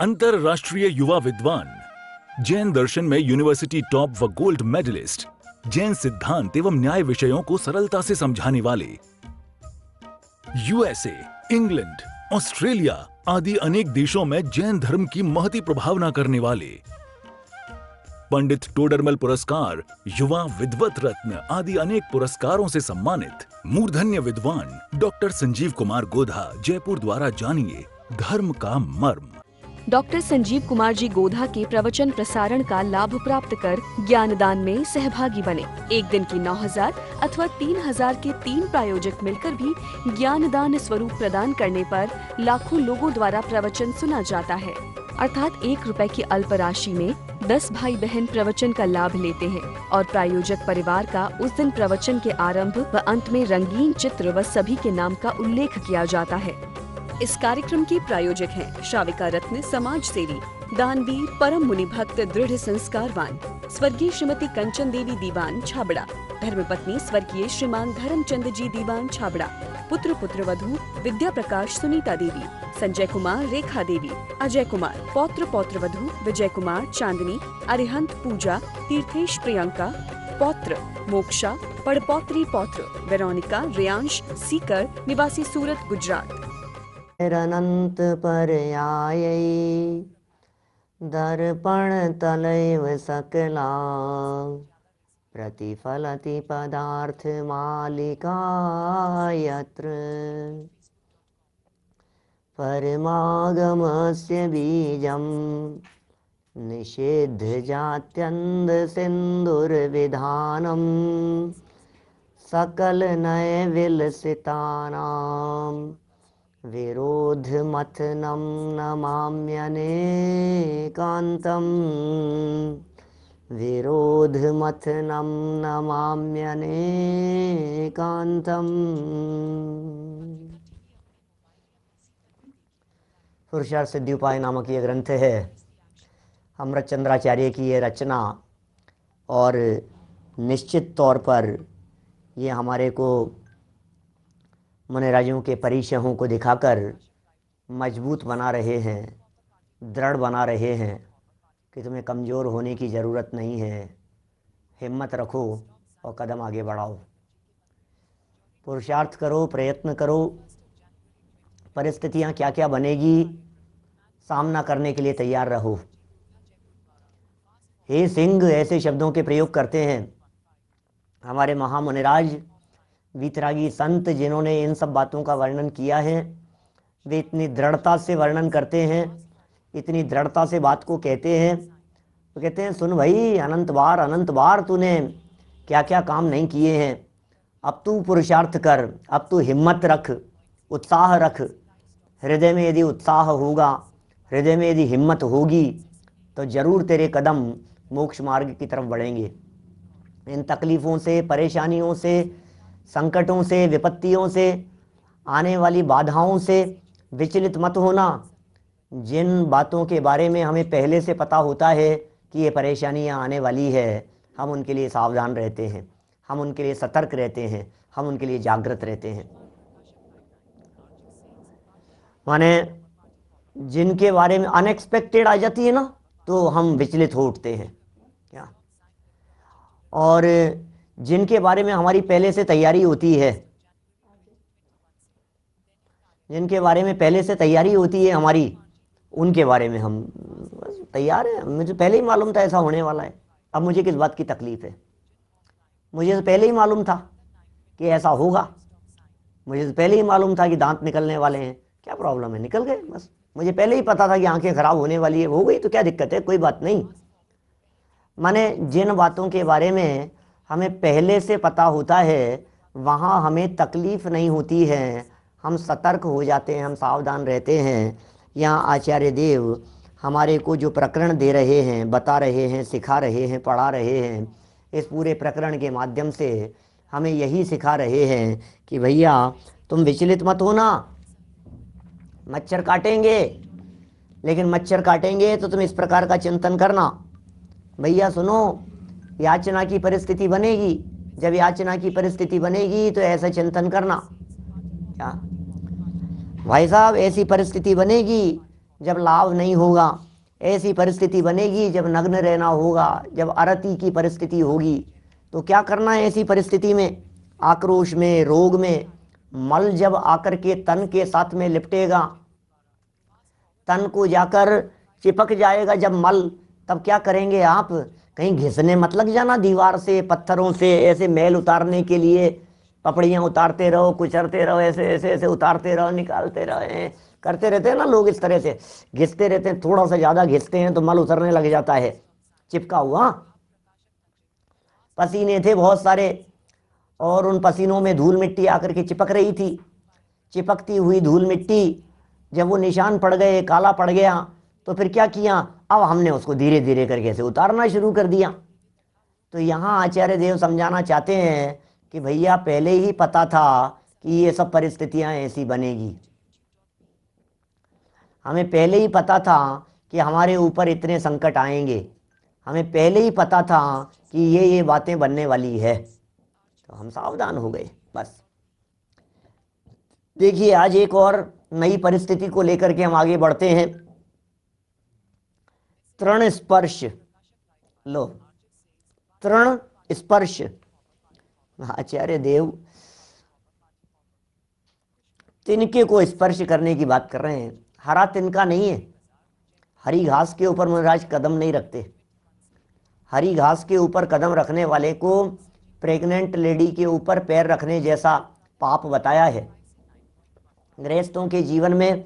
अंतरराष्ट्रीय युवा विद्वान, जैन दर्शन में यूनिवर्सिटी टॉप व गोल्ड मेडलिस्ट, जैन सिद्धांत एवं न्याय विषयों को सरलता से समझाने वाले, यूएसए, इंग्लैंड, ऑस्ट्रेलिया आदि अनेक देशों में जैन धर्म की महती प्रभावना करने वाले, पंडित टोडरमल पुरस्कार, युवा विद्वत रत्न आदि अनेक पुरस्कारों से सम्मानित मूर्धन्य विद्वान डॉक्टर संजीव कुमार गोधा जयपुर द्वारा जानिए धर्म का मर्म। डॉक्टर संजीव कुमार जी गोधा के प्रवचन प्रसारण का लाभ प्राप्त कर ज्ञानदान में सहभागी बने। एक दिन की 9,000 अथवा 3,000 के 3 प्रायोजक मिलकर भी ज्ञानदान स्वरूप प्रदान करने पर लाखों लोगों द्वारा प्रवचन सुना जाता है। अर्थात 1 रुपए की अल्प राशि में 10 भाई बहन प्रवचन का लाभ लेते हैं और प्रायोजक परिवार का उस दिन प्रवचन के आरंभ व अंत में रंगीन चित्र व सभी के नाम का उल्लेख किया जाता है। इस कार्यक्रम के प्रायोजक हैं श्राविका रत्न समाज सेवी, दानवीर, परम मुनि भक्त, दृढ़ संस्कारवान स्वर्गीय श्रीमती कंचन देवी दीवान छाबड़ा, धर्मपत्नी स्वर्गीय श्रीमान धर्मचंद जी दीवान छाबड़ा, पुत्र पुत्रवधू विद्या प्रकाश सुनीता देवी, संजय कुमार रेखा देवी, अजय कुमार, पौत्र पौत्रवधू विजय कुमार चांदनी, अरिहंत पूजा, तीर्थेश प्रियंका, पौत्र मोक्षा, पड़पौत्री पौत्र वेरोनिका रेयांश सीकर निवासी सूरत गुजरात। अनंत पर्यायै दर्पण तलैव सकला प्रतिफलति पदार्थ मालिका यत्र परमागमस्य बीजं निषिद्ध जात्यन्ध सिन्दुर्विधानं सकल नय विलसितानां विरोध मथनं नमाम्यनेकान्तं विरोध मथनं नमाम्यनेकान्तं। पुरुषार्थ सिद्धि उपाय नामक ये ग्रंथ है, अमृत चंद्राचार्य की ये रचना, और निश्चित तौर पर ये हमारे को मुनिराजों के परिचयों को दिखाकर मजबूत बना रहे हैं, दृढ़ बना रहे हैं कि तुम्हें कमज़ोर होने की ज़रूरत नहीं है, हिम्मत रखो और कदम आगे बढ़ाओ, पुरुषार्थ करो, प्रयत्न करो, परिस्थितियाँ क्या क्या बनेगी सामना करने के लिए तैयार रहो। हे सिंह ऐसे शब्दों के प्रयोग करते हैं हमारे महामुनिराज वीतरागी संत, जिन्होंने इन सब बातों का वर्णन किया है। वे इतनी दृढ़ता से वर्णन करते हैं, इतनी दृढ़ता से बात को कहते हैं। वो कहते हैं सुन भाई, अनंत बार तूने क्या क्या काम नहीं किए हैं, अब तू पुरुषार्थ कर, अब तू हिम्मत रख, उत्साह रख। हृदय में यदि उत्साह होगा, हृदय में यदि हिम्मत होगी तो ज़रूर तेरे कदम मोक्ष मार्ग की तरफ बढ़ेंगे। इन तकलीफ़ों से, परेशानियों से, संकटों से, विपत्तियों से, आने वाली बाधाओं से विचलित मत होना। जिन बातों के बारे में हमें पहले से पता होता है कि ये परेशानियां आने वाली है, हम उनके लिए सावधान रहते हैं, हम उनके लिए सतर्क रहते हैं, हम उनके लिए जागृत रहते हैं। माने जिनके बारे में अनएक्सपेक्टेड आ जाती है ना, तो हम विचलित हो उठते हैं क्या, और जिनके बारे में हमारी पहले से तैयारी होती है, जिनके बारे में पहले से तैयारी होती है हमारी, उनके बारे में हम तैयार हैं। मुझे पहले ही मालूम था ऐसा होने वाला है, अब मुझे किस बात की तकलीफ़ है। मुझे तो पहले ही मालूम था कि ऐसा होगा, मुझे तो पहले ही मालूम था कि दांत निकलने वाले हैं, क्या प्रॉब्लम है, निकल गए बस। मुझे पहले ही पता था कि आंखें खराब होने वाली है, हो गई तो क्या दिक्कत है, कोई बात नहीं। माने जिन बातों के बारे में हमें पहले से पता होता है, वहाँ हमें तकलीफ़ नहीं होती है, हम सतर्क हो जाते हैं, हम सावधान रहते हैं। यहाँ आचार्य देव हमारे को जो प्रकरण दे रहे हैं, बता रहे हैं, सिखा रहे हैं, पढ़ा रहे हैं, इस पूरे प्रकरण के माध्यम से हमें यही सिखा रहे हैं कि भैया तुम विचलित मत होना। मच्छर काटेंगे, लेकिन मच्छर काटेंगे तो तुम इस प्रकार का चिंतन करना, भैया सुनो, याचना की परिस्थिति बनेगी, जब याचना की परिस्थिति बनेगी तो ऐसा चिंतन करना, क्या भाई साहब, ऐसी परिस्थिति बनेगी जब लाभ नहीं होगा, ऐसी परिस्थिति बनेगी जब नग्न रहना होगा, जब अरति की परिस्थिति होगी। तो क्या करना है ऐसी परिस्थिति में? आक्रोश में, रोग में, मल जब आकर के तन के साथ में लिपटेगा, तन को जाकर चिपक जाएगा जब मल, तब क्या करेंगे आप? कहीं घिसने मत लग जाना दीवार से, पत्थरों से, ऐसे मैल उतारने के लिए पपड़ियाँ उतारते रहो, कुचरते रहो, ऐसे ऐसे ऐसे उतारते रहो, निकालते रहो, करते रहते हैं ना लोग, इस तरह से घिसते रहते हैं। थोड़ा सा ज़्यादा घिसते हैं तो मल उतरने लग जाता है, चिपका हुआ। पसीने थे बहुत सारे और उन पसीनों में धूल मिट्टी आकर के चिपक रही थी। चिपकती हुई धूल मिट्टी जब वो निशान पड़ गए, काला पड़ गया, तो फिर क्या किया? अब हमने उसको धीरे धीरे करके ऐसे उतारना शुरू कर दिया। तो यहाँ आचार्य देव समझाना चाहते हैं कि भैया पहले ही पता था कि ये सब परिस्थितियाँ ऐसी बनेगी। हमें पहले ही पता था कि हमारे ऊपर इतने संकट आएंगे। हमें पहले ही पता था कि ये बातें बनने वाली है, तो हम सावधान हो गए बस। देखिए आज एक और नई परिस्थिति को लेकर के हम आगे बढ़ते हैं। तृण स्पर्श, लो तृण स्पर्श। आचार्य देव तिनके को स्पर्श करने की बात कर रहे हैं। हरा तिनका नहीं है, हरी घास के ऊपर महाराज कदम नहीं रखते। हरी घास के ऊपर कदम रखने वाले को प्रेग्नेंट लेडी के ऊपर पैर रखने जैसा पाप बताया है। गृहस्थों के जीवन में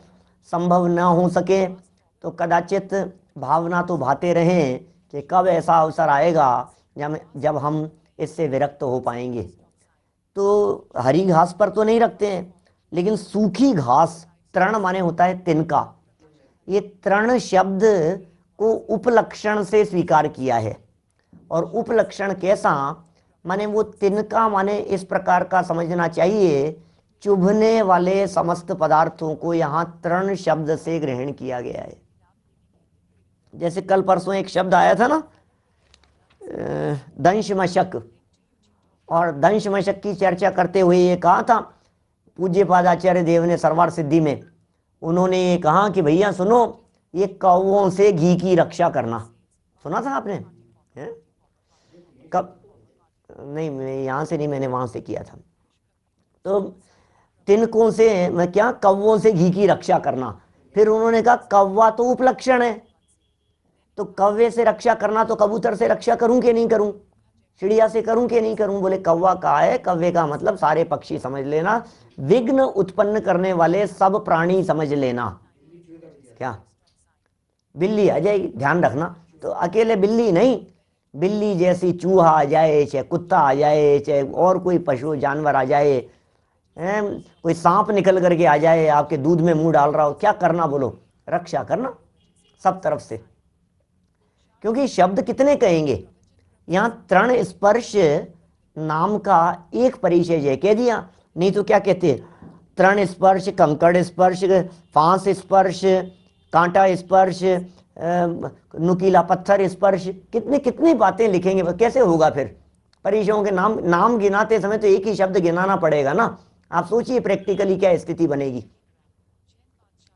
संभव न हो सके तो कदाचित भावना तो भाते रहें कि कब ऐसा अवसर आएगा जब हम इससे विरक्त हो पाएंगे। तो हरी घास पर तो नहीं रखते हैं, लेकिन सूखी घास, तृण माने होता है तिनका, ये तृण शब्द को उपलक्षण से स्वीकार किया है। और उपलक्षण कैसा? माने वो तिनका माने इस प्रकार का समझना चाहिए, चुभने वाले समस्त पदार्थों को यहाँ तृण शब्द से ग्रहण किया गया है। जैसे कल परसों एक शब्द आया था ना, दंशमशक, और दंशमशक की चर्चा करते हुए ये कहा था पूज्य पाद आचार्य देव ने सर्वार सिद्धि में, उन्होंने ये कहा कि भैया सुनो, ये कौवों से घी की रक्षा करना। सुना था आपने? है? कब? नहीं, मैं यहाँ से नहीं, मैंने वहाँ से किया था। तो तिनकों से मैं क्या, कौवों से घी की रक्षा करना। फिर उन्होंने कहा कौवा तो उपलक्षण है, तो कौवे से रक्षा करना, तो कबूतर से रक्षा करूं कि नहीं करूं, चिड़िया से करूं कि नहीं करूं? बोले कौवा कहा है, कौवे का मतलब सारे पक्षी समझ लेना, विघ्न उत्पन्न करने वाले सब प्राणी समझ लेना। क्या बिल्ली आ जाएगी, ध्यान रखना। तो अकेले बिल्ली नहीं, बिल्ली जैसी चूहा आ जाए, चाहे कुत्ता आ जाए, चाहे और कोई पशु जानवर आ जाए, कोई सांप निकल करके आ जाए, आपके दूध में मुंह डाल रहा हो, क्या करना? बोलो रक्षा करना सब तरफ से। क्योंकि शब्द कितने कहेंगे? यहाँ तृण स्पर्श नाम का एक परिचय जय कह दिया, नहीं तो क्या कहते? तृण स्पर्श, कंकड़ स्पर्श, फांस स्पर्श, कांटा स्पर्श, नुकीला पत्थर स्पर्श, कितनी कितनी बातें लिखेंगे, कैसे होगा फिर? परिचयों के नाम गिनाते समय तो एक ही शब्द गिनाना पड़ेगा ना। आप सोचिए प्रैक्टिकली क्या स्थिति बनेगी।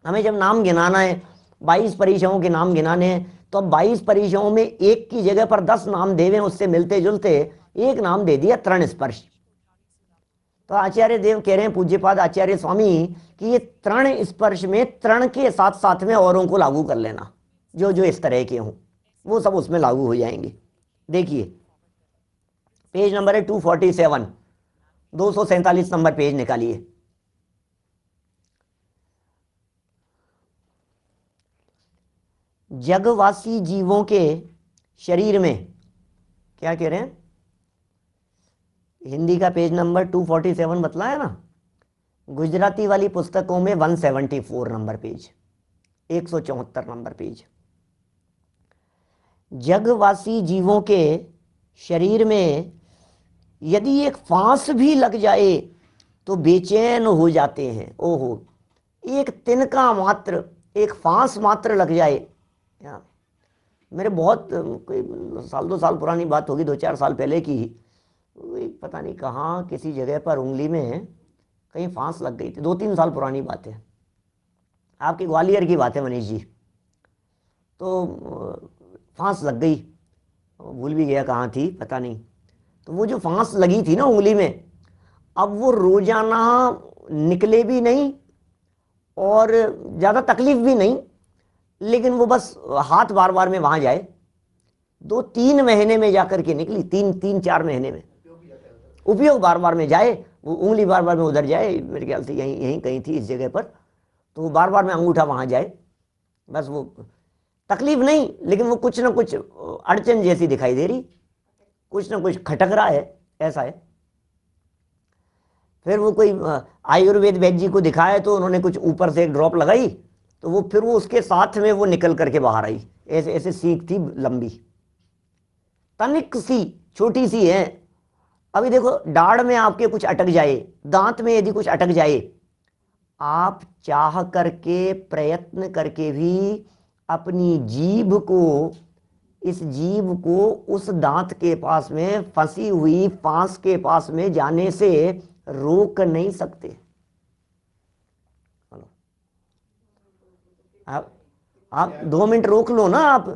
हमें जब नाम गिनाना है, 22 परिचयों के नाम गिनाने हैं, तो अब 22 परिचयों में एक की जगह पर 10 नाम देवे उससे मिलते जुलते, एक नाम दे दिया तृण स्पर्श। तो आचार्य देव कह रहे हैं पूज्यपाद आचार्य स्वामी कि ये तृण स्पर्श में तृण के साथ साथ में औरों को लागू कर लेना, जो जो इस तरह के हों वो सब उसमें लागू हो जाएंगे। देखिए पेज नंबर है 247, 247 नंबर पेज निकालिए। जगवासी जीवों के शरीर में, क्या कह रहे हैं? हिंदी का पेज नंबर 247 बतलाया ना, गुजराती वाली पुस्तकों में 174 नंबर पेज, 174 नंबर पेज। जगवासी जीवों के शरीर में यदि एक फांस भी लग जाए तो बेचैन हो जाते हैं। ओहो, एक तिनका मात्र, एक फांस मात्र लग जाए। मेरे बहुत कोई 1-2 साल पुरानी बात होगी, 2-4 साल पहले की, पता नहीं कहाँ किसी जगह पर उंगली में कहीं फांस लग गई थी, 2-3 साल पुरानी बात है। आपके ग्वालियर की बात है मनीष जी। तो फांस लग गई, भूल भी गया कहाँ थी पता नहीं। तो वो जो फांस लगी थी ना उंगली में, अब वो रोजाना निकले भी नहीं और ज़्यादा तकलीफ भी नहीं, लेकिन वो बस हाथ बार बार में वहाँ जाए। 2-3 महीने में जाकर के निकली, 3-4 महीने में उपयोग बार बार में जाए, वो उंगली बार बार में उधर जाए, मेरे ख्याल से यहीं यहीं कहीं थी इस जगह पर, तो वो बार बार में अंगूठा वहाँ जाए, बस वो तकलीफ नहीं, लेकिन वो कुछ ना कुछ अड़चन जैसी दिखाई दे रही, कुछ ना कुछ खटक रहा है, ऐसा है। फिर वो कोई आयुर्वेद वैद्य जी को दिखाया तो उन्होंने कुछ ऊपर से एक ड्रॉप लगाई, तो वो फिर वो उसके साथ में वो निकल करके बाहर आई। ऐसे ऐसे सीख थी लंबी, तनिक सी छोटी सी है। अभी देखो दाढ़ में आपके कुछ अटक जाए, दांत में यदि कुछ अटक जाए, आप चाह करके प्रयत्न करके भी अपनी जीभ को, इस जीभ को उस दांत के पास में फंसी हुई फांस के पास में जाने से रोक नहीं सकते। आप 2 मिनट रोक लो ना आप,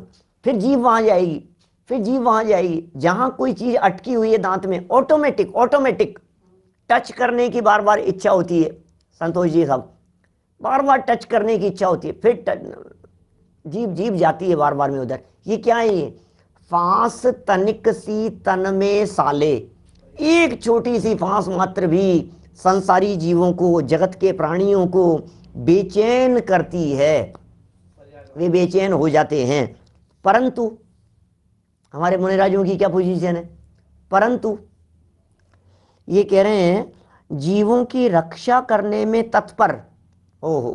फिर जीभ वहां जाएगी, फिर जीभ वहां जाएगी। जहां कोई चीज अटकी हुई है दांत में, ऑटोमेटिक टच करने की बार बार इच्छा होती है, संतोष जी साहब, बार बार टच करने की इच्छा होती है, फिर जीभ जाती है बार बार में उधर। ये क्या है? ये फांस तनिक सी तन में साले, एक छोटी सी फांस मात्र भी संसारी जीवों को, जगत के प्राणियों को बेचैन करती है, वे बेचैन हो जाते हैं। परंतु हमारे मुनिराजों की क्या पोजीशन है? परंतु ये कह रहे हैं जीवों की रक्षा करने में तत्पर, ओहो,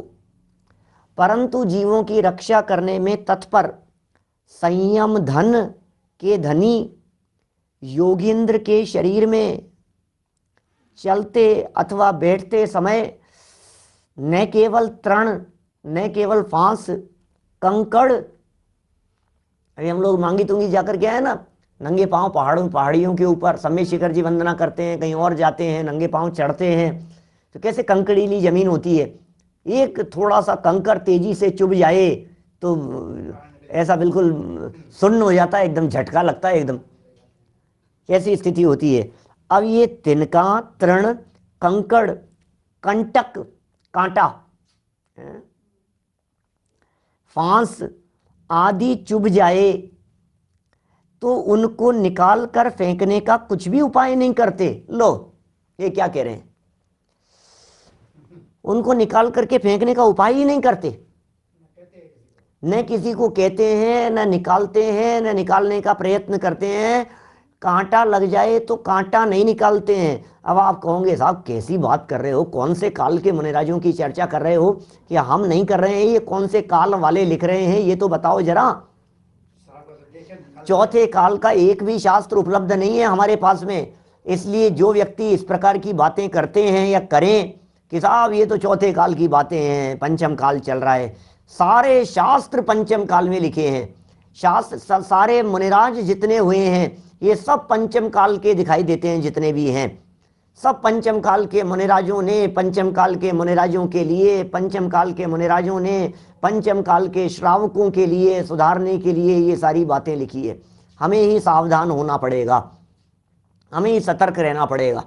परंतु जीवों की रक्षा करने में तत्पर संयम धन के धनी योगींद्र के शरीर में चलते अथवा बैठते समय न केवल तृण, न केवल फांस, कंकड़, अभी हम लोग मांगी तुंगी जाकर के आए ना, नंगे पांव पहाड़ियों के ऊपर समय शिखर जी वंदना करते हैं, कहीं और जाते हैं नंगे पांव चढ़ते हैं, तो कैसे कंकड़ीली जमीन होती है, एक थोड़ा सा कंकर तेजी से चुभ जाए तो ऐसा बिल्कुल सुन्न हो जाता है, एकदम झटका लगता है एकदम, कैसी स्थिति होती है। अब ये तिनका, तृण, कंकड़, कंटक, कांटा, फांस आदि चुभ जाए तो उनको निकाल कर फेंकने का कुछ भी उपाय नहीं करते। लो ये क्या कह रहे हैं, उनको निकाल करके फेंकने का उपाय ही नहीं करते, न किसी को कहते हैं, न निकालते हैं, न निकालने का प्रयत्न करते हैं। कांटा लग जाए तो कांटा नहीं निकालते हैं। अब आप कहोगे साहब कैसी बात कर रहे हो, कौन से काल के मुनिराजों की चर्चा कर रहे हो कि हम नहीं कर रहे हैं, ये कौन से काल वाले लिख रहे हैं, ये तो बताओ जरा। चौथे काल का एक भी शास्त्र उपलब्ध नहीं है हमारे पास में, इसलिए जो व्यक्ति इस प्रकार की बातें करते हैं या करें कि साहब ये तो चौथे काल की बातें हैं, पंचम काल चल रहा है, सारे शास्त्र पंचम काल में लिखे हैं। शास्त्र सारे मुनिराज जितने हुए हैं ये सब पंचम काल के दिखाई देते हैं, जितने भी हैं सब पंचम काल के मुनिराजों ने, पंचम काल के मुनिराजों के लिए, पंचम काल के मुनिराजों ने पंचम काल के श्रावकों के लिए सुधारने के लिए ये सारी बातें लिखी है। हमें ही सावधान होना पड़ेगा, हमें ही सतर्क रहना पड़ेगा।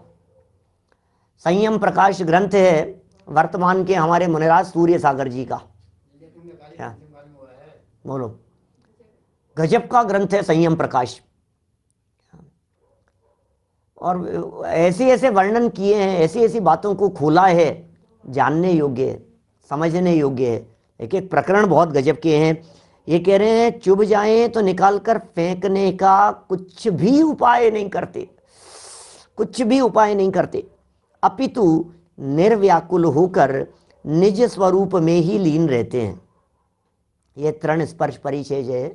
संयम प्रकाश ग्रंथ है वर्तमान के हमारे मुनिराज सूर्य सागर जी का, क्या बोलो, गजब का ग्रंथ है संयम प्रकाश, और ऐसे ऐसे वर्णन किए हैं, ऐसी ऐसी बातों को खोला है, जानने योग्य है, समझने योग्य है। एक एक प्रकरण बहुत गजब के हैं। ये कह रहे हैं चुभ जाएं तो निकाल कर फेंकने का कुछ भी उपाय नहीं करते, कुछ भी उपाय नहीं करते, अपितु निर्व्याकुल होकर निज स्वरूप में ही लीन रहते हैं। ये तृण स्पर्श परिचय है,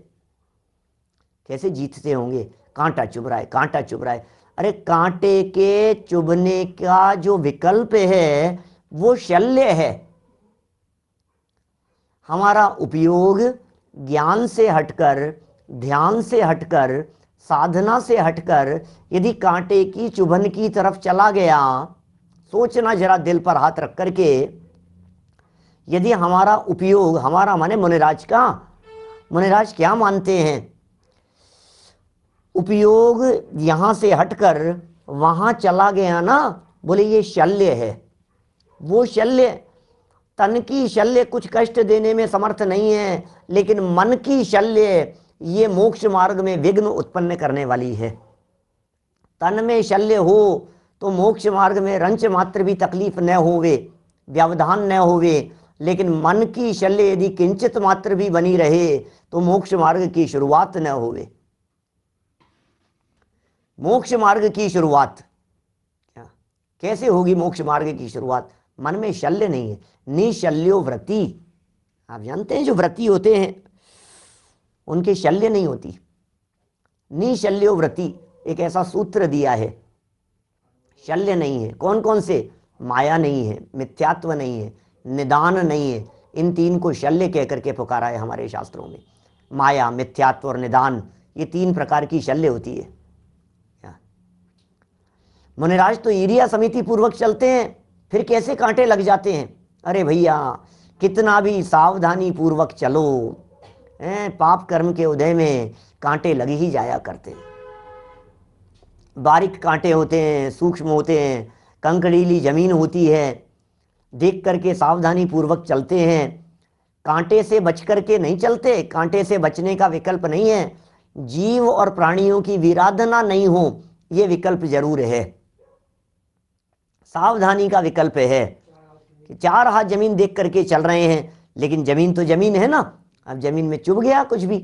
कैसे जीतते होंगे। कांटा चुभ रहा है, कांटा चुभ रहा है, अरे कांटे के चुभने का जो विकल्प है वो शल्य है। हमारा उपयोग ज्ञान से हटकर, ध्यान से हटकर, साधना से हटकर यदि कांटे की चुभन की तरफ चला गया, सोचना जरा दिल पर हाथ रख करके, यदि हमारा उपयोग, हमारा माने मुनिराज का, मुनिराज क्या मानते हैं, उपयोग यहां से हटकर वहां चला गया ना, बोले ये शल्य है। वो शल्य, तन की शल्य कुछ कष्ट देने में समर्थ नहीं है, लेकिन मन की शल्य ये मोक्ष मार्ग में विघ्न उत्पन्न करने वाली है। तन में शल्य हो तो मोक्ष मार्ग में रंच मात्र भी तकलीफ न होवे, व्यवधान न होवे, लेकिन मन की शल्य यदि किंचित मात्र भी बनी रहे तो मोक्ष मार्ग की शुरुआत न होवे। मोक्ष मार्ग की शुरुआत कैसे होगी? मोक्ष मार्ग की शुरुआत मन में शल्य नहीं है। निशल्यो व्रति, आप जानते हैं जो व्रति होते हैं उनके शल्य नहीं होती। निशल्यो व्रति एक ऐसा सूत्र दिया है, शल्य नहीं है। कौन कौन से? माया नहीं है, मिथ्यात्व नहीं है, निदान नहीं है। इन तीन को शल्य कह करके पुकारा है हमारे शास्त्रों में। माया, मिथ्यात्व और निदान, ये तीन प्रकार की शल्य होती है। मुनिराज तो ईरिया समिति पूर्वक चलते हैं, फिर कैसे कांटे लग जाते हैं? अरे भैया, कितना भी सावधानी पूर्वक चलो, पाप कर्म के उदय में कांटे लग ही जाया करते हैं। बारीक कांटे होते हैं, सूक्ष्म होते हैं, कंकड़ीली जमीन होती है, देख करके सावधानी पूर्वक चलते हैं। कांटे से बच करके नहीं चलते, कांटे से बचने का विकल्प नहीं है। जीव और प्राणियों की विराधना नहीं हो, यह विकल्प जरूर है। सावधानी का विकल्प है कि 4 हाथ जमीन देख करके चल रहे हैं, लेकिन जमीन तो जमीन है ना। अब जमीन में चुभ गया कुछ भी,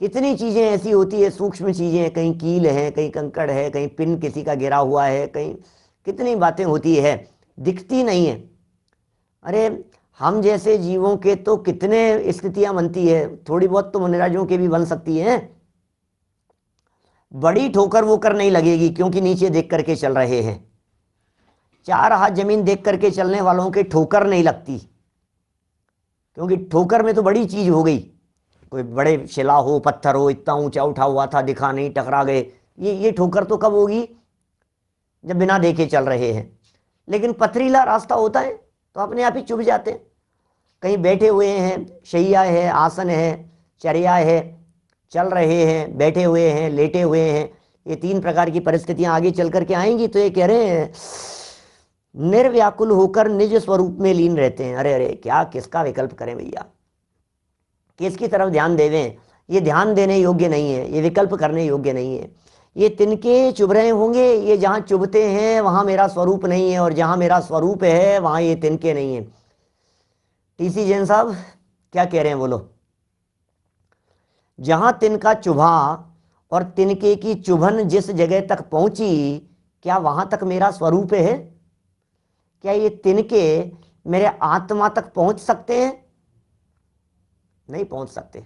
कितनी चीजें ऐसी होती है, सूक्ष्म चीजें, कहीं कील है, कहीं कंकड़ है, कहीं पिन किसी का गिरा हुआ है, कहीं कितनी बातें होती है, दिखती नहीं है। अरे हम जैसे जीवों के तो कितने स्थितियां बनती है, थोड़ी बहुत तो मुनिराजों के भी बन सकती है। बड़ी ठोकर वोकर नहीं लगेगी क्योंकि नीचे देख करके चल रहे हैं। 4 हाथ जमीन देख करके चलने वालों के ठोकर नहीं लगती, क्योंकि ठोकर में तो बड़ी चीज हो गई, कोई बड़े शिला हो, पत्थर हो, इतना ऊंचा उठा हुआ था, दिखा नहीं, टकरा गए। ये ठोकर तो कब होगी? जब बिना देखे चल रहे हैं। लेकिन पथरीला रास्ता होता है तो अपने आप ही चुभ जाते हैं। कहीं बैठे हुए हैं, शैया है, आसन है, चर्या है, चल रहे हैं, बैठे हुए हैं, लेटे हुए हैं, ये 3 प्रकार की परिस्थितियां आगे चल करके आएंगी। तो ये कह रहे हैं निर्व्याकुल होकर निज स्वरूप में लीन रहते हैं। अरे अरे, क्या किसका विकल्प करें भैया, किसकी तरफ ध्यान देवें? ये ध्यान देने योग्य नहीं है, ये विकल्प करने योग्य नहीं है। ये तिनके चुभ रहे होंगे, ये जहां चुभते हैं वहां मेरा स्वरूप नहीं है, और जहां मेरा स्वरूप है वहां ये तिनके नहीं है। टीसी जैन साहब क्या कह रहे हैं, बोलो। जहां तिनका चुभा और तिनके की चुभन जिस जगह तक पहुंची, क्या वहां तक मेरा स्वरूप है? क्या ये तिनके मेरे आत्मा तक पहुंच सकते हैं? नहीं पहुंच सकते।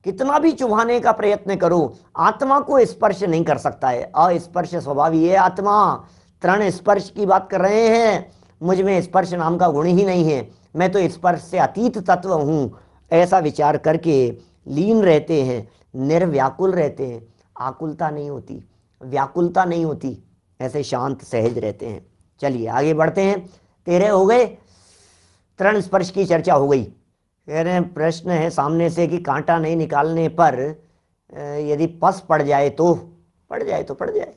कितना भी चुभाने का प्रयत्न करो, आत्मा को स्पर्श नहीं कर सकता है। अस्पर्श स्वभाव ही है आत्मा। तृण स्पर्श की बात कर रहे हैं, मुझ में स्पर्श नाम का गुण ही नहीं है, मैं तो स्पर्श से अतीत तत्व हूं। ऐसा विचार करके लीन रहते हैं, निर्व्याकुल रहते हैं। आकुलता नहीं होती, व्याकुलता नहीं होती, ऐसे शांत सहज रहते हैं। चलिए आगे बढ़ते हैं। 13 हो गए, तृण स्पर्श की चर्चा हो गई। कह रहे हैं प्रश्न है सामने से कि कांटा नहीं निकालने पर यदि पस पड़ जाए तो पड़ जाए तो पड़ जाए।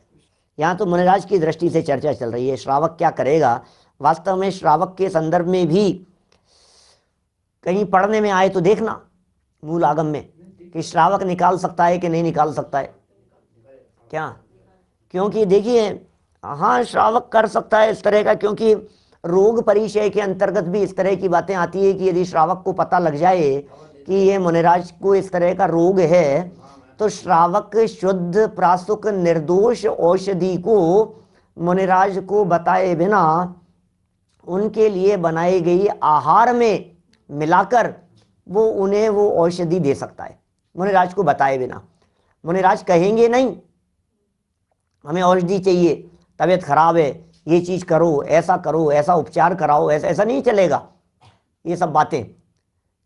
यहाँ तो मुनिराज की दृष्टि से चर्चा चल रही है, श्रावक क्या करेगा। वास्तव में श्रावक के संदर्भ में भी कहीं पढ़ने में आए तो देखना मूल आगम में कि श्रावक निकाल सकता है कि नहीं निकाल सकता है क्या। क्योंकि देखिए, हाँ श्रावक कर सकता है इस तरह का, क्योंकि रोग परिचय के अंतर्गत भी इस तरह की बातें आती है कि यदि श्रावक को पता लग जाए कि ये मुनिराज को इस तरह का रोग है, तो श्रावक शुद्ध प्रासुक निर्दोष औषधि को मुनिराज को बताए बिना उनके लिए बनाई गई आहार में मिलाकर वो उन्हें वो औषधि दे सकता है, मुनिराज को बताए बिना। मुनिराज कहेंगे नहीं हमें औषधि चाहिए, तबीयत खराब है, ये चीज करो, ऐसा उपचार कराओ, ऐसा नहीं चलेगा ये सब बातें।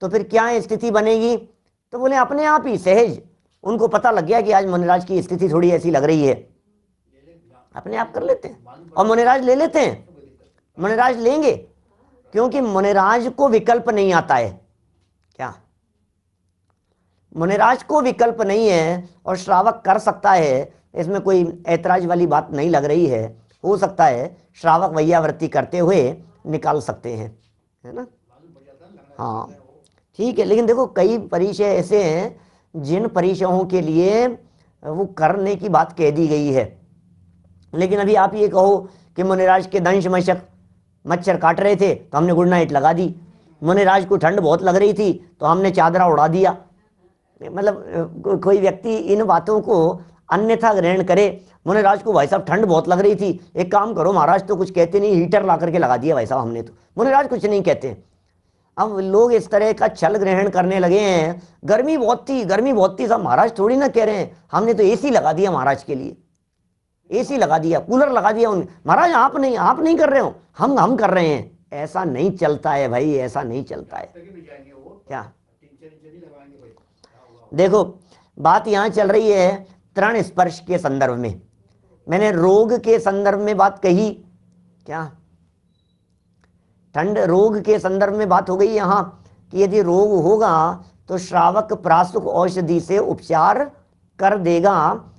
तो फिर क्या स्थिति बनेगी? तो बोले अपने आप ही सहज उनको पता लग गया कि आज मुनिराज की स्थिति थोड़ी ऐसी लग रही है, अपने आप कर लेते हैं और मुनिराज ले लेते हैं, मुनिराज लेंगे। क्योंकि मुनिराज को विकल्प नहीं आता है। क्या मुनिराज को विकल्प नहीं है और श्रावक कर सकता है, इसमें कोई ऐतराज वाली बात नहीं लग रही है। हो सकता है श्रावक वैयावृत्ति करते हुए निकाल सकते हैं, है ना। हाँ ठीक है, लेकिन देखो कई परिचय ऐसे हैं जिन परिचयों के लिए वो करने की बात कह दी गई है। लेकिन अभी आप ये कहो कि मुनिराज के दंश मशक मच्छर काट रहे थे तो हमने गुड नाइट लगा दी, मुनिराज को ठंड बहुत लग रही थी तो हमने चादरा उड़ा दिया। मतलब कोई व्यक्ति इन बातों को अन्यथा ग्रहण करे। मुनिराज को भाई साहब ठंड बहुत लग रही थी, एक काम करो महाराज तो कुछ कहते नहीं, हीटर ला करके लगा दिया भाई साहब हमने, तो मुनिराज कुछ नहीं कहते। अब लोग इस तरह का छल ग्रहण करने लगे हैं, गर्मी बहुत थी, गर्मी बहुत थी, सब महाराज थोड़ी ना कह रहे हैं, हमने तो एसी लगा दिया महाराज के लिए, एसी लगा दिया, कूलर लगा दिया उन महाराज, आप नहीं कर रहे हो, हम कर रहे हैं। ऐसा नहीं चलता है भाई, ऐसा नहीं चलता है। क्या देखो बात यहां चल रही है तृण स्पर्श के संदर्भ में, मैंने रोग के संदर्भ में बात कही, क्या ठंड रोग के संदर्भ में बात हो गई यहां कि यदि रोग होगा तो श्रावक प्रासुक औषधि से उपचार कर देगा,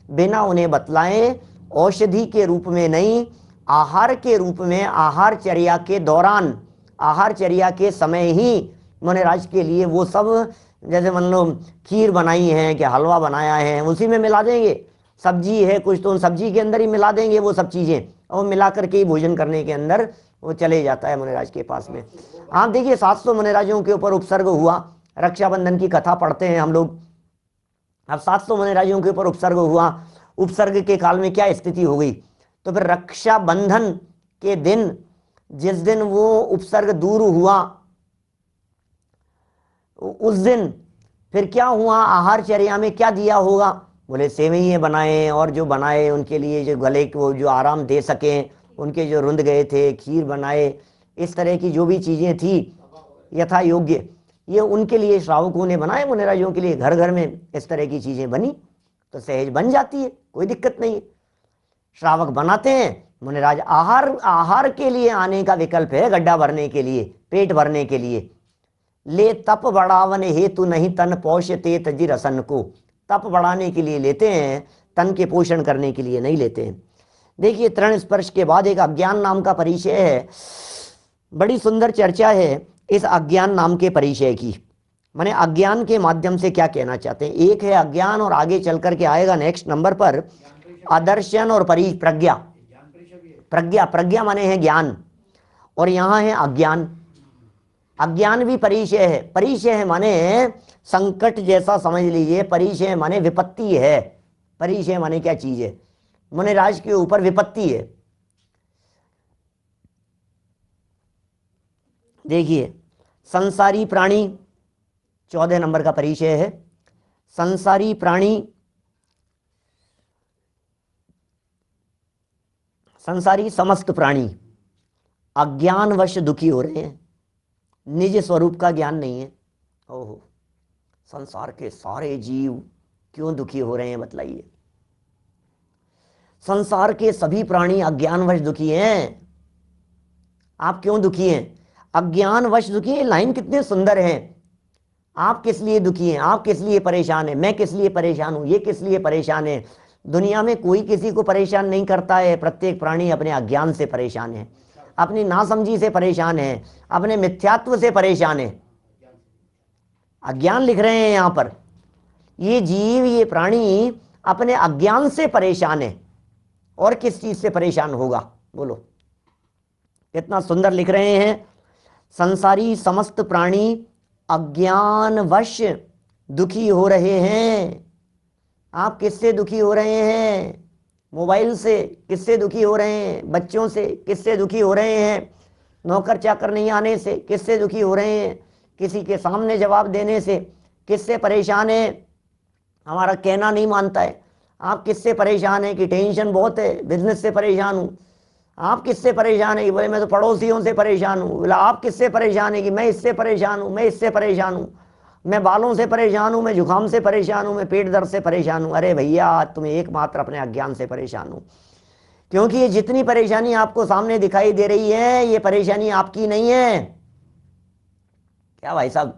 बिना उन्हें बतलाए, औषधि के रूप में नहीं, आहार के रूप में, आहारचर्या के दौरान, आहारचर्या के समय ही मुनिराज के लिए वो सब, जैसे मान लो खीर बनाई है कि हलवा बनाया है, उसी में मिला देंगे, सब्जी है कुछ तो उन सब्जी के अंदर ही मिला देंगे वो सब चीज़ें, और मिला करके ही भोजन करने के अंदर वो चले जाता है मुनिराज के पास में। आप देखिए 700 मुनिराजों के ऊपर उपसर्ग हुआ, रक्षाबंधन की कथा पढ़ते हैं हम लोग। अब 700 मुनिराजों के ऊपर उपसर्ग हुआ, उपसर्ग के काल में क्या स्थिति हो गई, तो फिर रक्षाबंधन के दिन जिस दिन वो उपसर्ग दूर हुआ उस दिन फिर क्या हुआ, आहारचर्या में क्या दिया होगा, बोले सेवइयाँ बनाए, और जो बनाए उनके लिए जो गले को जो आराम दे सकें, उनके जो रुंध गए थे, खीर बनाए, इस तरह की जो भी चीज़ें थी यथा योग्य, ये उनके लिए श्रावकों ने बनाए, मुनिराजों के लिए घर घर में इस तरह की चीज़ें बनी तो सहज बन जाती है, कोई दिक्कत नहीं है। श्रावक बनाते हैं, मुनिराज आहार के लिए आने का विकल्प है, गड्ढा भरने के लिए, पेट भरने के लिए। ले तप बढ़ावन हेतु नहीं तन पोषते तजि रसन को, तप बढ़ाने के लिए लेते हैं, तन के पोषण करने के लिए नहीं लेते हैं। देखिए तृण स्पर्श के बाद एक अज्ञान नाम का परिचय है, बड़ी सुंदर चर्चा है इस अज्ञान नाम के परिचय की। माने अज्ञान के माध्यम से क्या कहना चाहते हैं, एक है अज्ञान और आगे चल करके आएगा नेक्स्ट नंबर पर आदर्शन और प्रज्ञा। प्रज्ञा माने है ज्ञान, और यहाँ है अज्ञान। अज्ञान भी परिचय है, परिचय है माने संकट जैसा समझ लीजिए, परिचय माने विपत्ति है, परिचय माने क्या चीज है, मुनिराज के ऊपर विपत्ति है। देखिए संसारी प्राणी 14 नंबर का परिचय है। संसारी प्राणी, संसारी समस्त प्राणी अज्ञानवश दुखी हो रहे हैं, निज स्वरूप का ज्ञान नहीं है। ओहो, संसार के सारे जीव क्यों दुखी हो रहे हैं बतलाइए। संसार के सभी प्राणी अज्ञानवश दुखी हैं। आप क्यों दुखी हैं? अज्ञानवश दुखी हैं। लाइन कितने सुंदर है। आप किस लिए दुखी हैं, आप किस लिए परेशान हैं, मैं किस लिए परेशान हूं, ये किस लिए परेशान है। दुनिया में कोई किसी को परेशान नहीं करता है, प्रत्येक प्राणी अपने अज्ञान से परेशान है, अपनी नासमझी से परेशान है, अपने मिथ्यात्व से परेशान है। अज्ञान लिख रहे हैं यहां पर, ये जीव, ये प्राणी अपने अज्ञान से परेशान है। और किस चीज से परेशान होगा बोलो, कितना सुंदर लिख रहे हैं। संसारी समस्त प्राणी अज्ञानवश दुखी हो रहे हैं। आप किससे दुखी हो रहे हैं? मोबाइल से किससे दुखी हो रहे हैं? बच्चों से किससे दुखी हो रहे हैं? नौकर चाकर नहीं आने से किससे दुखी हो रहे हैं? किसी के सामने जवाब देने से किससे परेशान है? हमारा कहना नहीं मानता है। आप किससे परेशान हैं कि टेंशन बहुत है, बिजनेस से परेशान हूँ। आप किससे परेशान है कि बोले मैं तो पड़ोसियों से परेशान हूँ। बोला आप किससे परेशान है कि मैं इससे परेशान हूँ, मैं इससे परेशान हूँ, मैं बालों से परेशान हूँ, मैं जुकाम से परेशान हूँ, मैं पेट दर्द से परेशान हूँ। अरे भैया, तुम्हें एकमात्र अपने अज्ञान से परेशान हूँ। क्योंकि ये जितनी परेशानी आपको सामने दिखाई दे रही है, ये परेशानी आपकी नहीं है, क्या भाई साहब?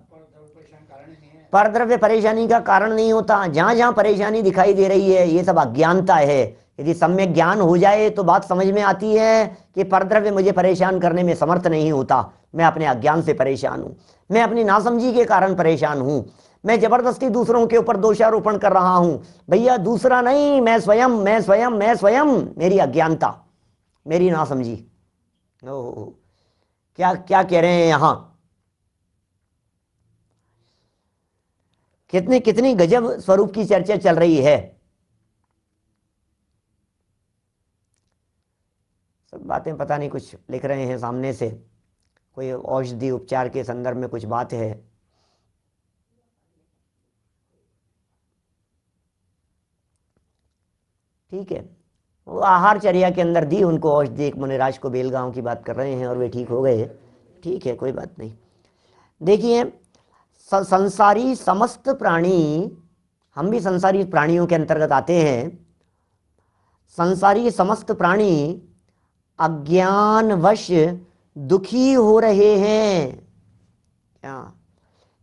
परद्रव्य परेशानी का कारण नहीं होता। जहां जहां परेशानी दिखाई दे रही है ये सब अज्ञानता है। यदि सम्यक ज्ञान हो जाए तो बात समझ में आती है कि परद्रव्य मुझे परेशान करने में समर्थ नहीं होता, मैं अपने अज्ञान से परेशान हूं, मैं अपनी नासमझी के कारण परेशान हूं, मैं जबरदस्ती दूसरों के ऊपर दोषारोपण कर रहा हूं। भैया दूसरा नहीं, मैं स्वयं, मैं स्वयं, मैं स्वयं, मेरी अज्ञानता, मेरी नासमझी। ओह, क्या क्या कह रहे हैं यहां? कितनी कितनी गजब स्वरूप की चर्चा चल रही है। सब बातें पता नहीं कुछ लिख रहे हैं सामने से, कोई औषधि उपचार के संदर्भ में कुछ बात है। ठीक है, वो आहारचर्या के अंदर दी उनको औषधि। एक मुनिराज को बेलगांव की बात कर रहे हैं और वे ठीक हो गए। ठीक है, कोई बात नहीं। देखिए, संसारी समस्त प्राणी, हम भी संसारी प्राणियों के अंतर्गत आते हैं। संसारी समस्त प्राणी अज्ञानवश दुखी हो रहे हैं। क्या?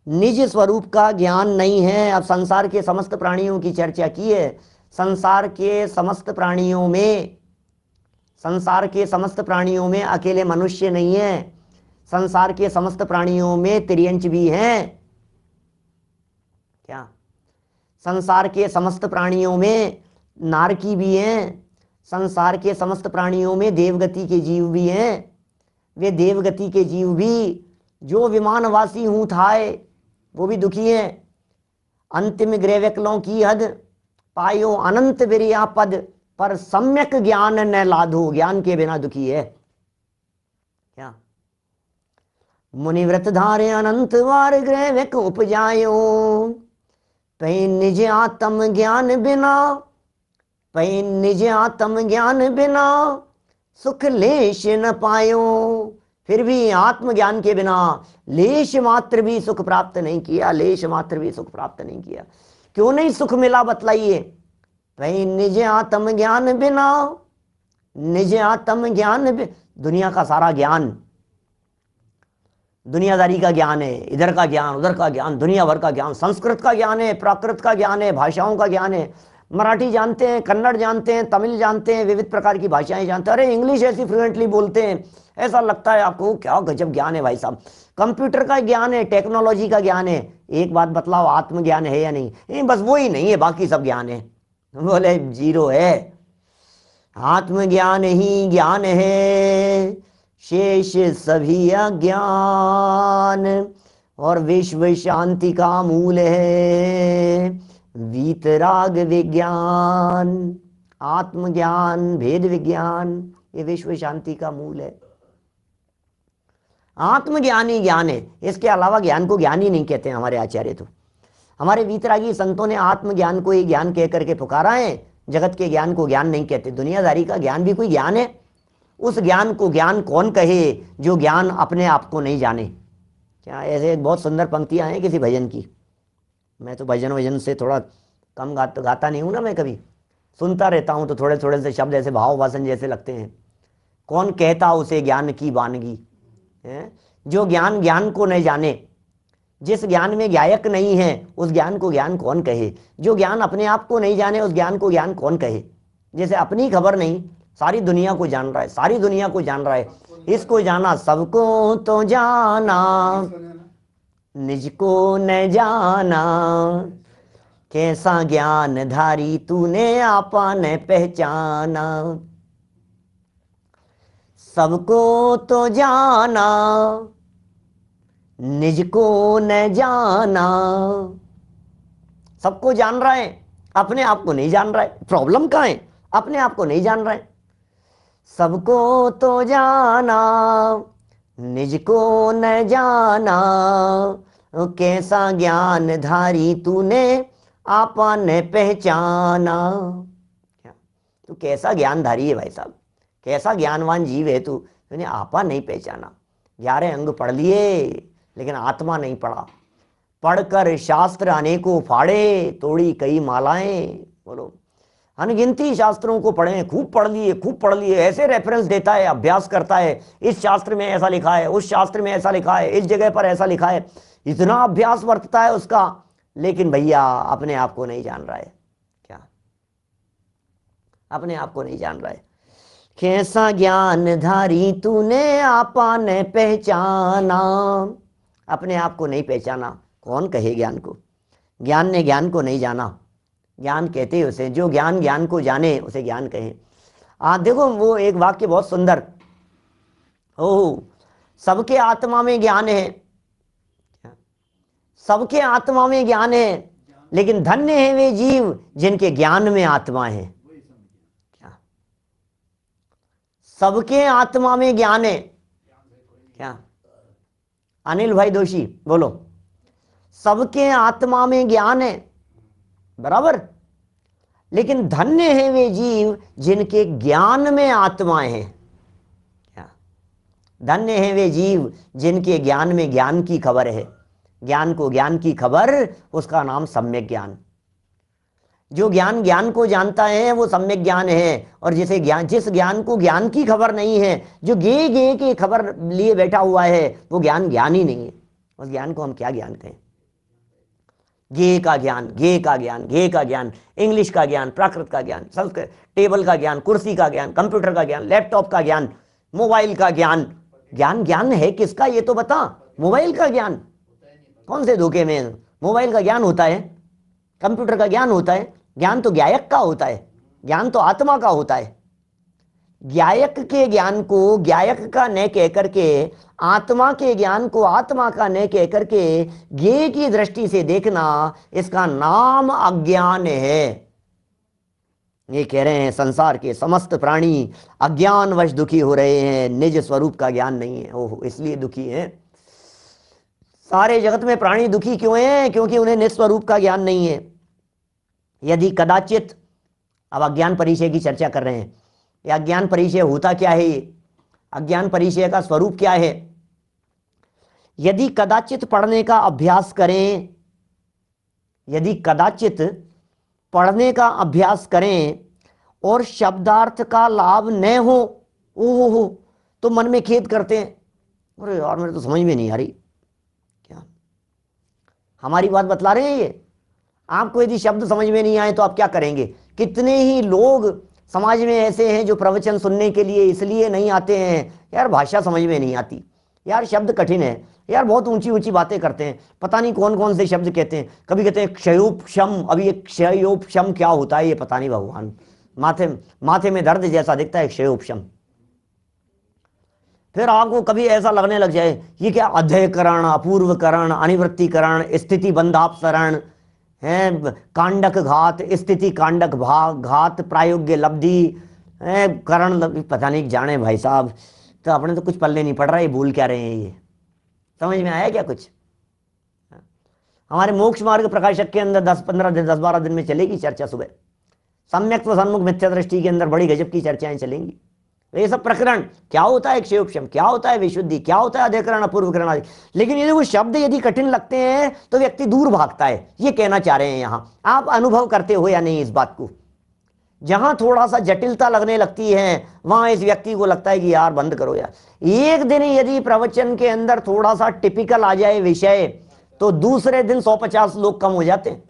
निज स्वरूप का ज्ञान नहीं है। अब संसार के समस्त प्राणियों की चर्चा की है। संसार के समस्त प्राणियों में, संसार के समस्त प्राणियों में अकेले मनुष्य नहीं है, संसार के समस्त प्राणियों में तिर्यंच भी हैं। क्या? संसार के समस्त प्राणियों में नारकी भी हैं, संसार के समस्त प्राणियों में देवगति के जीव भी हैं। वे देवगति के जीव भी, जो विमानवासी हूँ थाए, वो भी दुखी हैं। अंतिम ग्रेवकलों की हद पायो अनंत विरिया पद, पर सम्यक ज्ञान न लाधो, ज्ञान के बिना दुखी है। क्या? मुनिव्रत धारे अनंत वार ग्रेवक उपजायो, पै निज आत्म ज्ञान बिना, पै निज आत्म ज्ञान बिना सुख लेश न पायो। फिर भी आत्मज्ञान के बिना लेश मात्र भी सुख प्राप्त नहीं किया, लेश मात्र भी सुख प्राप्त नहीं किया। क्यों नहीं सुख मिला बतलाइए? भाई निज आत्म ज्ञान बिना, निज आत्म ज्ञान, दुनिया का सारा ज्ञान, दुनियादारी का ज्ञान है, इधर का ज्ञान, उधर का ज्ञान, दुनिया भर का ज्ञान, संस्कृत का ज्ञान है, प्राकृत का ज्ञान है, भाषाओं का ज्ञान है। मराठी जानते हैं, कन्नड़ जानते हैं, तमिल जानते हैं, विविध प्रकार की भाषाएं जानते हैं। अरे इंग्लिश ऐसी फ्लुएंटली बोलते हैं, ऐसा लगता है आपको क्या गजब ज्ञान है भाई साहब। कंप्यूटर का ज्ञान है, टेक्नोलॉजी का ज्ञान है। एक बात बतलाओ, आत्मज्ञान है या नहीं? बस वो ही नहीं है, बाकी सब ज्ञान है। बोले जीरो है। आत्मज्ञान ही ज्ञान है, शेष सभी अज्ञान, और विश्व शांति का मूल है वीतराग विज्ञान। आत्मज्ञान, भेद विज्ञान, ये विश्व शांति का मूल है। आत्मज्ञान ही ज्ञान है, इसके अलावा ज्ञान को ज्ञान ही नहीं कहते हैं हमारे आचार्य। तो हमारे वीतरागी संतों ने आत्मज्ञान को ही ज्ञान कह करके पुकारा है, जगत के ज्ञान को ज्ञान नहीं कहते। दुनियादारी का ज्ञान भी कोई ज्ञान है? उस ज्ञान को ज्ञान कौन कहे जो ज्ञान अपने आप को नहीं जाने? क्या ऐसे बहुत सुंदर पंक्तियां हैं किसी भजन की। मैं तो भजन से थोड़ा कम गाता नहीं हूं ना, मैं कभी सुनता रहता हूं तो थोड़े थोड़े से शब्द ऐसे भाव वासन जैसे लगते हैं। कौन कहता उसे ज्ञान की वानगी है? जो ज्ञान ज्ञान को नहीं जाने, जिस ज्ञान में ज्ञायक नहीं है, उस ज्ञान को ज्ञान कौन कहे? जो ज्ञान अपने आप को नहीं जाने, उस ज्ञान को ज्ञान कौन कहे? जैसे अपनी खबर नहीं, सारी दुनिया को जान रहा है, सारी दुनिया को जान रहा है। इसको जाना सबको तो जाना, निज को न जाना, कैसा ज्ञान धारी तूने आपा न पहचाना। सबको तो जाना, निज को न जाना। सबको जान रहा है, अपने आप को नहीं जान रहा है। प्रॉब्लम कहाँ है? अपने आप को नहीं जान रहा है। सबको तो जाना, निज को न जाना, कैसा ज्ञान धारी तूने आपा न पहचाना। तू कैसा ज्ञानधारी है भाई साहब, कैसा ज्ञानवान जीव है तू, तूने आपा नहीं पहचाना। 11 अंग पढ़ लिए लेकिन आत्मा नहीं पढ़ा। पढ़कर शास्त्र अनेकों फाड़े, तोड़ी कई मालाएं। बोलो, अनगिनती शास्त्रों को पढ़े, खूब पढ़ लिए, खूब पढ़ लिए, ऐसे रेफरेंस देता है, अभ्यास करता है, इस शास्त्र में ऐसा लिखा है, उस शास्त्र में ऐसा लिखा है, इस जगह पर ऐसा लिखा है। इतना अभ्यास वर्तता है उसका, लेकिन भैया अपने आप को नहीं जान रहा है। क्या अपने आप को नहीं जान रहा है? कैसा ज्ञान धारी तूने आपा ने पहचाना, अपने आप को नहीं पहचाना, कौन कहे ज्ञान को? ज्ञान ने ज्ञान को नहीं जाना। ज्ञान कहते हैं उसे, जो ज्ञान ज्ञान को जाने उसे ज्ञान कहें। देखो वो एक वाक्य बहुत सुंदर, ओह सबके आत्मा में ज्ञान है, सबके आत्मा में ज्ञान है, लेकिन धन्य है वे जीव जिनके ज्ञान में आत्मा है। क्या सबके आत्मा में ज्ञान है? क्या अनिल भाई दोषी बोलो, सबके आत्मा में ज्ञान है, बराबर, लेकिन धन्य है वे जीव जिनके ज्ञान में आत्माएं हैं। क्या धन्य है वे जीव जिनके ज्ञान में ज्ञान की खबर है। ज्ञान को ज्ञान की खबर, उसका नाम सम्यक ज्ञान। जो ज्ञान ज्ञान को जानता है वो सम्यक ज्ञान है, और जिस ज्ञान को ज्ञान की खबर नहीं है, जो गे गे की खबर लिए बैठा हुआ है, वो ज्ञान ज्ञान ही नहीं है। उस ज्ञान को हम क्या ज्ञान कहें? गे का ज्ञान, गे का ज्ञान, गे का ज्ञान, इंग्लिश का ज्ञान, प्राकृत का ज्ञान, संस्कृत टेबल का ज्ञान, कुर्सी का ज्ञान, कंप्यूटर का ज्ञान, लैपटॉप का ज्ञान, मोबाइल का ज्ञान। ज्ञान ज्ञान है किसका ये तो बता? मोबाइल का ज्ञान? कौन से धोखे में? मोबाइल का ज्ञान होता है, कंप्यूटर का ज्ञान होता है। ज्ञान तो ज्ञायक का होता है, ज्ञान तो आत्मा का होता है। ज्ञायक के ज्ञान को ज्ञायक का न कह करके, आत्मा के ज्ञान को आत्मा का न कह करके ज्ञेय की दृष्टि से देखना, इसका नाम अज्ञान है। ये कह रहे हैं संसार के समस्त प्राणी अज्ञानवश दुखी हो रहे हैं, निज स्वरूप का ज्ञान नहीं है, ओहो इसलिए दुखी है। सारे जगत में प्राणी दुखी क्यों हैं? क्योंकि उन्हें निज स्वरूप का ज्ञान नहीं है। यदि कदाचित, अब अज्ञान परिचय की चर्चा कर रहे हैं, या अज्ञान परिचय होता क्या है, अज्ञान परिचय का स्वरूप क्या है? यदि कदाचित पढ़ने का अभ्यास करें, यदि कदाचित पढ़ने का अभ्यास करें और शब्दार्थ का लाभ न हो, ओहो, तो मन में खेद करते हैं, अरे यार मेरे तो समझ में नहीं आ रही। क्या हमारी बात बतला रहे हैं ये? आपको यदि शब्द समझ में नहीं आए तो आप क्या करेंगे? कितने ही लोग समाज में ऐसे हैं जो प्रवचन सुनने के लिए इसलिए नहीं आते हैं, यार भाषा समझ में नहीं आती, यार शब्द कठिन है, यार बहुत ऊंची ऊंची बातें करते हैं, पता नहीं कौन कौन से शब्द कहते हैं। कभी कहते हैं क्षयोपशम, अभी एक क्षयोपशम क्या होता है ये पता नहीं भगवान, माथे में दर्द जैसा दिखता है क्षयोपशम। फिर आपको कभी ऐसा लगने लग जाए ये क्या अध्ययकरण, अपूर्वकरण, अनिवृत्तिकरण, स्थिति बंधापसरण है, कांडक घात, स्थिति कांडक भाग घात, प्रायोग्य लब्धि करण, पता नहीं जाने भाई साहब। तो अपने तो कुछ पल्ले नहीं पड़ रहा है, भूल क्या रहे हैं ये? समझ में आया क्या कुछ? हमारे मोक्ष मार्ग प्रकाशक के अंदर 10-15 दिन 10-12 दिन में चलेगी चर्चा। सुबह सम्यक व सन्मुख मिथ्या दृष्टि के अंदर बड़ी गजब की चर्चाएं चलेंगी। ये सब प्रकरण क्या होता है, क्षयोपशम क्या होता है, विशुद्धि क्या होता है, अधिकरण, अपूर्वकरण आदि। लेकिन ये वो शब्द यदि कठिन लगते हैं तो व्यक्ति दूर भागता है, ये कहना चाह रहे हैं यहां। आप अनुभव करते हो या नहीं इस बात को? जहां थोड़ा सा जटिलता लगने लगती है वहां इस व्यक्ति को लगता है कि यार बंद करो यार। एक दिन यदि प्रवचन के अंदर थोड़ा सा टिपिकल आ जाए विषय, तो दूसरे दिन 150 लोग कम हो जाते हैं।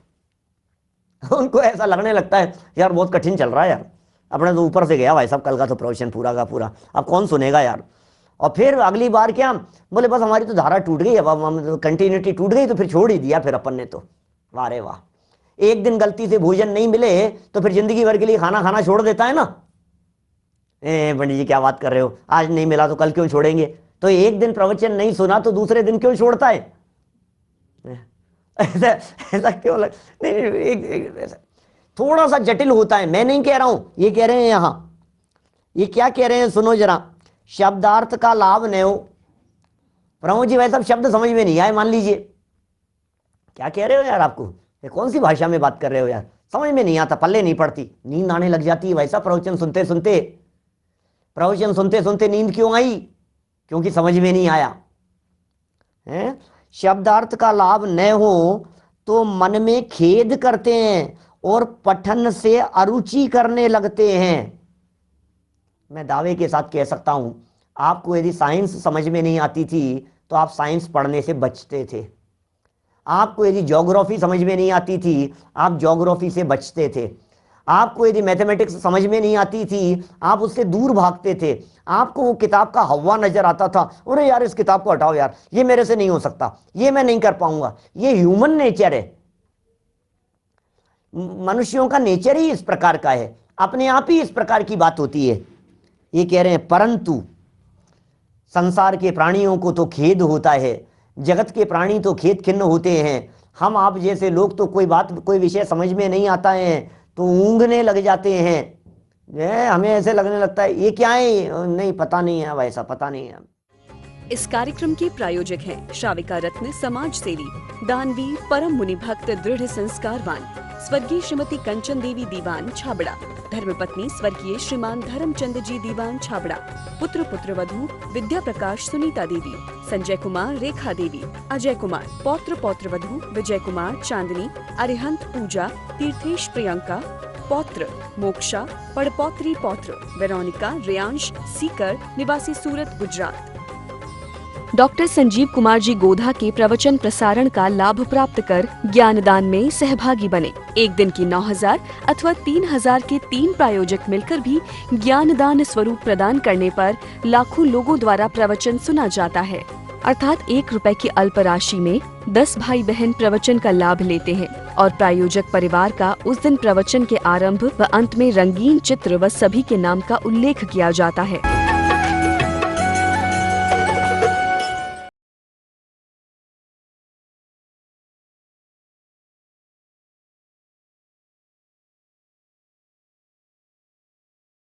उनको ऐसा लगने लगता है यार बहुत कठिन चल रहा है यार, अपने तो ऊपर से गया भाई साहब कल का तो प्रवचन पूरा का पूरा, अब कौन सुनेगा यार। और फिर अगली बार क्या बोले, बस हमारी तो धारा टूट गई, अब कंटिन्यूटी टूट गई तो फिर छोड़ ही दिया फिर अपन ने तो। वाह रे वाह, एक दिन गलती से भोजन नहीं मिले तो फिर जिंदगी भर के लिए खाना खाना छोड़ देता है ना। पंडित जी क्या बात कर रहे हो, आज नहीं मिला तो कल क्यों छोड़ेंगे? तो एक दिन प्रवचन नहीं सुना तो दूसरे दिन क्यों छोड़ता है? ऐसा क्यों नहीं, थोड़ा सा जटिल होता है। मैं नहीं कह रहा हूं, ये कह रहे हैं यहां, ये क्या कह रहे हैं सुनो जरा। शब्दार्थ का लाभ न हो, प्रमोद जी वैसे शब्द समझ में नहीं आए मान लीजिए, क्या कह रहे हो यार? आपको ये कौन सी भाषा में बात कर रहे हो यार? समझ में नहीं आता, पल्ले नहीं पड़ती, नींद आने लग जाती है। वैसा प्रवचन सुनते सुनते नींद क्यों आई? क्योंकि समझ में नहीं आया है। शब्दार्थ का लाभ न हो तो मन में खेद करते हैं और पठन से अरुचि करने लगते हैं। मैं दावे के साथ कह सकता हूं, आपको यदि साइंस समझ में नहीं आती थी तो आप साइंस पढ़ने से बचते थे। आपको यदि ज्योग्राफी समझ में नहीं आती थी, आप ज्योग्राफी से बचते थे। आपको यदि मैथमेटिक्स समझ में नहीं आती थी, आप उससे दूर भागते थे। आपको वो किताब का हवा नजर आता था, अरे यार इस किताब को हटाओ यार, ये मेरे से नहीं हो सकता, ये मैं नहीं कर पाऊंगा। ये ह्यूमन नेचर है, मनुष्यों का नेचर ही इस प्रकार का है, अपने आप ही इस प्रकार की बात होती है। ये कह रहे हैं परंतु संसार के प्राणियों को तो खेद होता है, जगत के प्राणी तो खेद खिन्न होते हैं। हम आप जैसे लोग तो कोई विषय समझ में नहीं आता है तो ऊँघने लग जाते हैं। हमें ऐसे लगने लगता है ये क्या है, नहीं पता नहीं है, वैसा पता नहीं है। इस कार्यक्रम के प्रायोजक हैं श्राविका रत्न समाज सेवी, दानवीर, परम मुनि भक्त, दृढ़ संस्कारवान स्वर्गीय श्रीमती कंचन देवी दीवान छाबड़ा, धर्मपत्नी स्वर्गीय श्रीमान धर्मचंद जी दीवान छाबड़ा, पुत्र पुत्रवधू विद्या प्रकाश सुनीता देवी, संजय कुमार रेखा देवी, अजय कुमार, पौत्र पौत्रवधू विजय कुमार चांदनी, अरिहंत पूजा, तीर्थेश प्रियंका, पौत्र मोक्षा, पड़पौत्री पौत्र वेरोनिका, रेयांश सीकर निवासी सूरत गुजरात। डॉक्टर संजीव कुमार जी गोधा के प्रवचन प्रसारण का लाभ प्राप्त कर ज्ञानदान में सहभागी बने। एक दिन की 9,000 अथवा 3,000 के 3 प्रायोजक मिलकर भी ज्ञानदान स्वरूप प्रदान करने पर लाखों लोगों द्वारा प्रवचन सुना जाता है। अर्थात 1 रुपए की अल्प राशि में 10 भाई बहन प्रवचन का लाभ लेते हैं और प्रायोजक परिवार का उस दिन प्रवचन के आरंभ व अंत में रंगीन चित्र व सभी के नाम का उल्लेख किया जाता है।